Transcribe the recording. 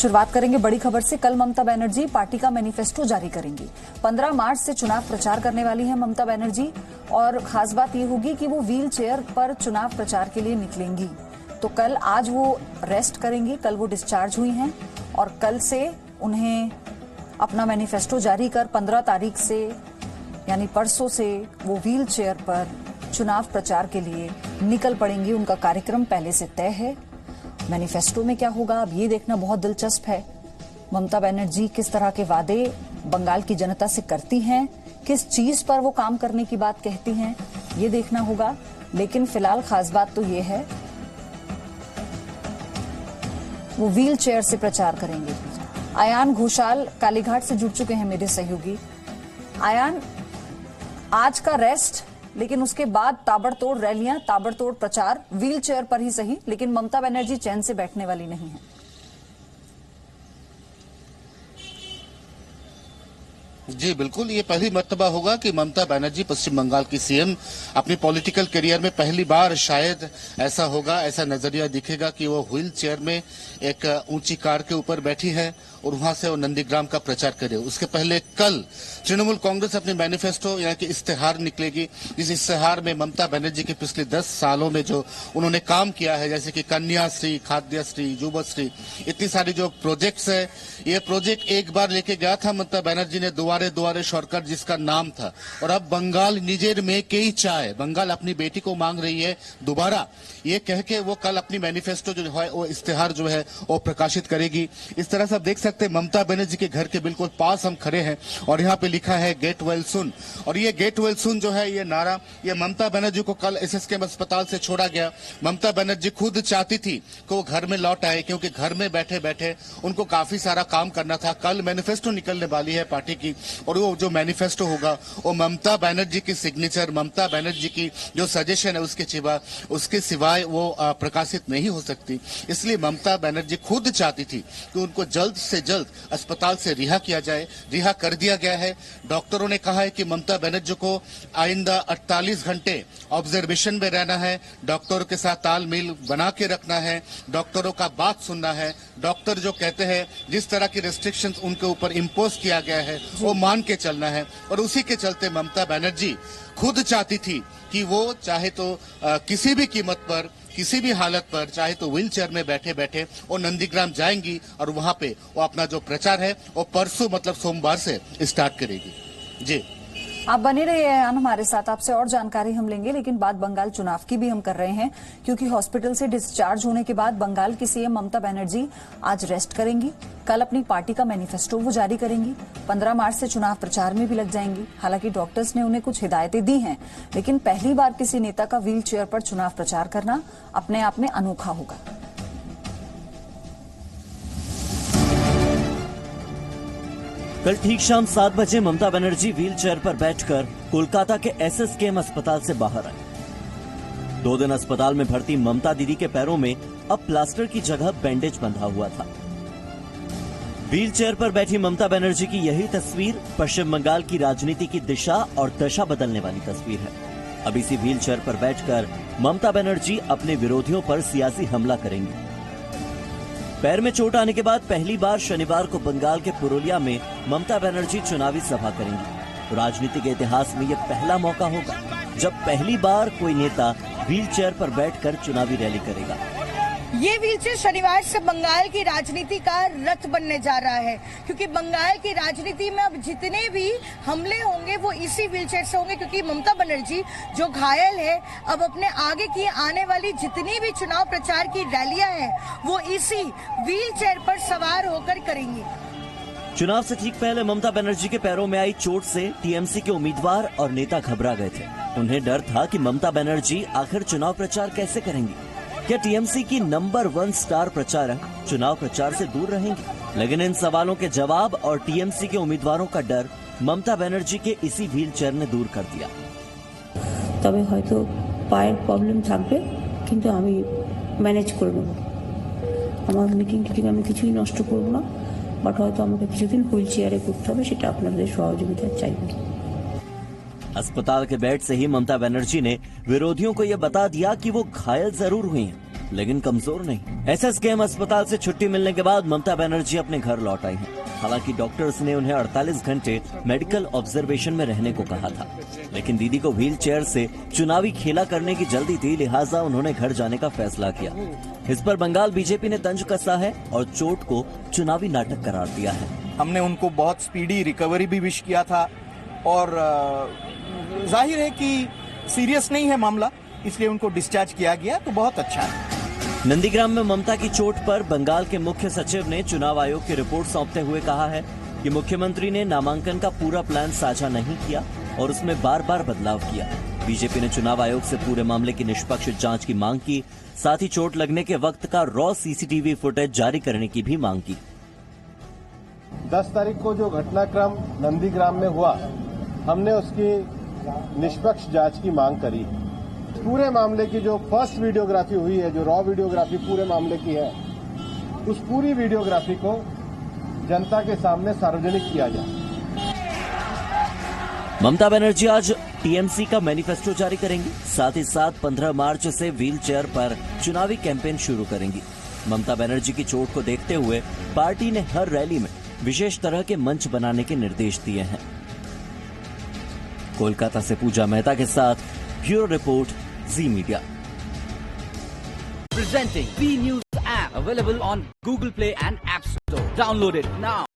शुरुआत करेंगे बड़ी खबर से। कल ममता बनर्जी पार्टी का मैनिफेस्टो जारी करेंगी। 15 मार्च से चुनाव प्रचार करने वाली हैं ममता बनर्जी और खास बात यह होगी कि वो व्हील चेयर पर चुनाव प्रचार के लिए निकलेंगी। तो कल आज वो रेस्ट करेंगी, कल वो डिस्चार्ज हुई हैं और कल से उन्हें अपना मैनिफेस्टो जारी कर 15 तारीख से यानी परसों से वो व्हील चेयर पर चुनाव प्रचार के लिए निकल पड़ेंगी। उनका कार्यक्रम पहले से तय है। मैनिफेस्टो में क्या होगा अब ये देखना बहुत दिलचस्प है। ममता बनर्जी किस तरह के वादे बंगाल की जनता से करती हैं, किस चीज पर वो काम करने की बात कहती हैं, ये देखना होगा। लेकिन फिलहाल खास बात तो ये है वो व्हील चेयर से प्रचार करेंगे। आयान घोषाल कालीघाट से जुड़ चुके हैं मेरे सहयोगी। आयान, आज का रेस्ट लेकिन उसके बाद ताबड़तोड़ रैलियां, ताबड़तोड़ प्रचार, व्हील चेयर पर ही सही, लेकिन ममता बनर्जी चैन से बैठने वाली नहीं है। जी बिल्कुल, ये पहली मर्तबा होगा कि ममता बनर्जी पश्चिम बंगाल की सीएम अपनी पॉलिटिकल करियर में पहली बार शायद ऐसा होगा, ऐसा नजरिया दिखेगा कि वो व्हील चेयर में एक ऊंची कार के ऊपर बैठी है और वहां से वो नंदीग्राम का प्रचार करे। उसके पहले कल तृणमूल कांग्रेस अपने मैनिफेस्टो यानी कि इश्तेहार निकलेगी। इस इश्तेहार में ममता बनर्जी के पिछले 10 सालों में जो उन्होंने काम किया है, जैसे कि कन्याश्री, खाद्यश्री, युवश्री, इतनी सारी जो प्रोजेक्ट्स है, ये प्रोजेक्ट एक बार लेके गया था ममता बनर्जी ने, दुआरे दुआरे सरकार जिसका नाम था। और अब बंगाल निजेर में कई चाय, बंगाल अपनी बेटी को मांग रही है दोबारा, ये कह के वो कल अपनी मैनिफेस्टो जो है वो इश्तेहार जो है वो प्रकाशित करेगी। इस तरह से आप देख सकते हैं ममता बनर्जी के घर के बिल्कुल पास हम खड़े हैं और यहाँ पे लिखा है गेट वेल सुन। और ये गेट वेल सुन जो है ये नारा, ये ममता बनर्जी को कल एसएसकेएम अस्पताल से छोड़ा गया। ममता बनर्जी खुद चाहती थी कि वो घर में लौट आए, क्योंकि घर में बैठे बैठे उनको काफी सारा काम करना था। कल मैनिफेस्टो निकलने वाली है पार्टी की और वो जो मैनिफेस्टो होगा वो ममता बनर्जी की सिग्नेचर, ममता बनर्जी की जो सजेशन है उसके सिवाय वो प्रकाशित नहीं हो सकती। इसलिए ममता बनर्जी खुद चाहती थी कि उनको जल्द से जल्द अस्पताल से रिहा किया जाए। रिहा कर दिया गया है। डॉक्टरों ने कहा है कि ममता बनर्जी को आइंदा 48 घंटे ऑब्जर्वेशन में रहना है, डॉक्टरों के साथ तालमेल बना के रखना है, डॉक्टरों का बात सुनना है। डॉक्टर जो कहते हैं, जिस तरह की रेस्ट्रिक्शंस उनके ऊपर इम्पोज किया गया है वो मान के चलना है। और उसी के चलते ममता बनर्जी खुद चाहती थी कि वो चाहे तो किसी भी कीमत पर, किसी भी हालत पर, चाहे तो व्हील चेयर में बैठे बैठे वो नंदीग्राम जाएंगी और वहां पे वो अपना जो प्रचार है वो परसों मतलब सोमवार से स्टार्ट करेगी। जी आप बने रहिए हमारे साथ, आपसे और जानकारी हम लेंगे। लेकिन बात बंगाल चुनाव की भी हम कर रहे हैं, क्योंकि हॉस्पिटल से डिस्चार्ज होने के बाद बंगाल की सीएम ममता बनर्जी आज रेस्ट करेंगी। कल अपनी पार्टी का मैनिफेस्टो वो जारी करेंगी। 15 मार्च से चुनाव प्रचार में भी लग जाएंगी। हालांकि डॉक्टर्स ने उन्हें कुछ हिदायतें दी हैं, लेकिन पहली बार किसी नेता का व्हील चेयर पर चुनाव प्रचार करना अपने आप में अनोखा होगा। कल ठीक शाम 7 बजे ममता बनर्जी व्हील चेयर पर बैठकर कोलकाता के एसएसकेएम अस्पताल से बाहर आई। 2 दिन अस्पताल में भर्ती ममता दीदी के पैरों में अब प्लास्टर की जगह बैंडेज बंधा हुआ था। व्हील चेयर पर बैठी ममता बनर्जी की यही तस्वीर पश्चिम बंगाल की राजनीति की दिशा और दशा बदलने वाली तस्वीर है। अब इसी व्हील चेयर पर बैठकर ममता बनर्जी अपने विरोधियों पर सियासी हमला करेंगी। पैर में चोट आने के बाद पहली बार शनिवार को बंगाल के पुरुलिया में ममता बनर्जी चुनावी सभा करेंगी। राजनीति के इतिहास में यह पहला मौका होगा जब पहली बार कोई नेता व्हील चेयर पर बैठकर चुनावी रैली करेगा। ये व्हीलचेयर शनिवार से बंगाल की राजनीति का रथ बनने जा रहा है, क्योंकि बंगाल की राजनीति में अब जितने भी हमले होंगे वो इसी व्हीलचेयर से होंगे। क्योंकि ममता बनर्जी जो घायल है, अब अपने आगे की आने वाली जितनी भी चुनाव प्रचार की रैलियां हैं वो इसी व्हीलचेयर पर सवार होकर करेंगी। चुनाव से ठीक पहले ममता बनर्जी के पैरों में आई चोट से टीएमसी के उम्मीदवार और नेता घबरा गए थे। उन्हें डर था कि ममता बनर्जी आखिर चुनाव प्रचार कैसे करेंगी। क्या टीएमसी की नंबर 1 स्टार प्रचारक चुनाव प्रचार से दूर रहेंगी? लेकिन इन सवालों के जवाब और टीएमसी के उम्मीदवारों का डर ममता बनर्जी के इसी व्हील चेयर ने दूर कर दिया। তবে হয়তো পায়ের প্রবলেম থাকবে, কিন্তু আমি ম্যানেজ করে নেব। আমার মিটিং আমি কিছুই নষ্ট করব না, বাট হয়তো আমাকে কিছুদিন হুইল চেয়ারে করতে হবে, সেটা আপনাদের সহযোগিতা চাইব। अस्पताल के बेड से ही ममता बनर्जी ने विरोधियों को यह बता दिया कि वो घायल जरूर हुई हैं, लेकिन कमजोर नहीं। एसएसकेएम अस्पताल से छुट्टी मिलने के बाद ममता बनर्जी अपने घर लौट आई हैं। हालांकि डॉक्टर्स ने उन्हें 48 घंटे मेडिकल ऑब्जर्वेशन में रहने को कहा था, लेकिन दीदी को व्हील चेयर से चुनावी खेला करने की जल्दी थी, लिहाजा उन्होंने घर जाने का फैसला किया। इस पर बंगाल बीजेपी ने तंज कसा है और चोट को चुनावी नाटक करार दिया है। हमने उनको बहुत स्पीडी रिकवरी भी विश किया था और जाहिर है कि सीरियस नहीं है मामला, इसलिए उनको डिस्चार्ज किया गया, तो बहुत अच्छा है। नंदीग्राम में ममता की चोट पर बंगाल के मुख्य सचिव ने चुनाव आयोग की रिपोर्ट सौंपते हुए कहा है कि मुख्यमंत्री ने नामांकन का पूरा प्लान साझा नहीं किया और उसमें बार बार बदलाव किया। बीजेपी ने चुनाव आयोग से पूरे मामले की निष्पक्ष जांच की मांग की, साथ ही चोट लगने के वक्त का रॉ सीसीटीवी फुटेज जारी करने की भी मांग की। 10 तारीख को जो घटनाक्रम नंदीग्राम में हुआ, हमने उसकी निष्पक्ष जांच की मांग करी। पूरे मामले की जो फर्स्ट वीडियोग्राफी हुई है, जो रॉ वीडियोग्राफी पूरे मामले की है, उस पूरी वीडियोग्राफी को जनता के सामने सार्वजनिक किया जाए। ममता बनर्जी आज टीएमसी का मैनिफेस्टो जारी करेंगी, साथ ही साथ 15 मार्च से व्हील चेयर पर चुनावी कैंपेन शुरू करेंगी। ममता बनर्जी की चोट को देखते हुए पार्टी ने हर रैली में विशेष तरह के मंच बनाने के निर्देश दिए हैं। कोलकाता से पूजा मेहता के साथ bureau report, ji media. Presenting B News app available on Google Play and App Store. Download it now.